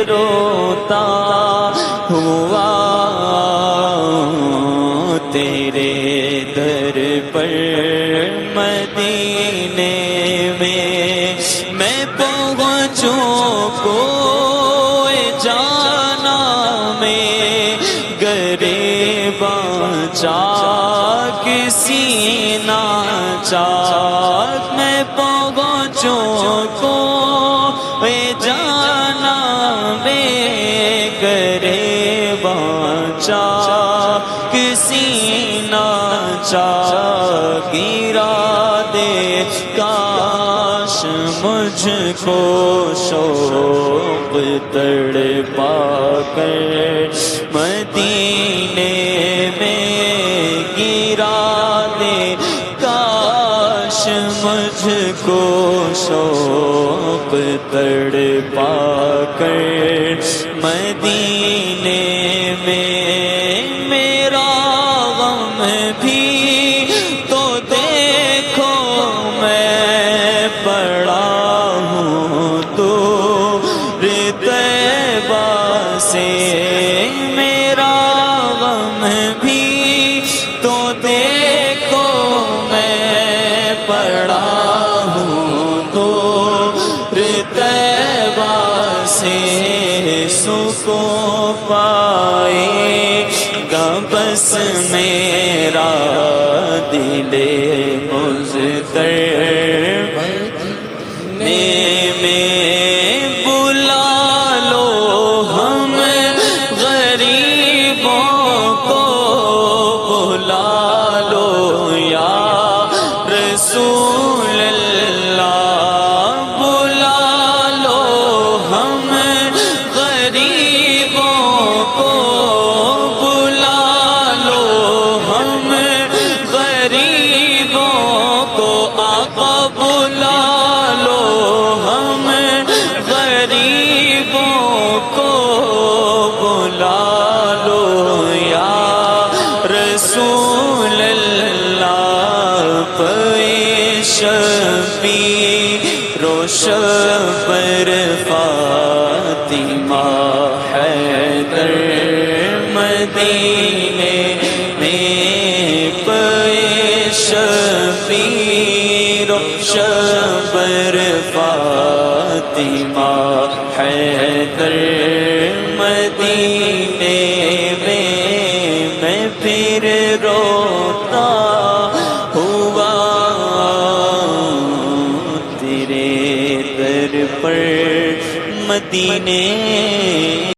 روتا ہوا تیرے در پر مدینے میں پہنچوں کوئی جانا میں گریباں چاک سینہ چاک میں پہنچوں کوئی جانا میں گریباں چاک سینہ چاک گرا دے کاش مجھ کو شوق تڑپا کر مدینے میں گرا دے کاش مجھ کو شوق تڑپا کر مدینے میں میرا غم بھی تو دیکھو میں پڑا ہوں دور طیبہ سے میرا غم بھی تو دیکھو میں پڑا ہوں دور طیبہ سے سکون پائے گا بس میرا دل مضطرب میں بلا لو ہم غریبوں کو بلا لو یا رسول اللہ بلا لو ہم غریبوں کو بلا لو ہم غریبوں کو آقا بلا لو ہم غریبوں کو بلا لو یا رسول اللہ شبیر و شبر فاطمہ حیدر مدینے میں شبیر و شبر فاطمہ حیدر مدینے میں پھر روتا ہوا تیرے در پر مدینے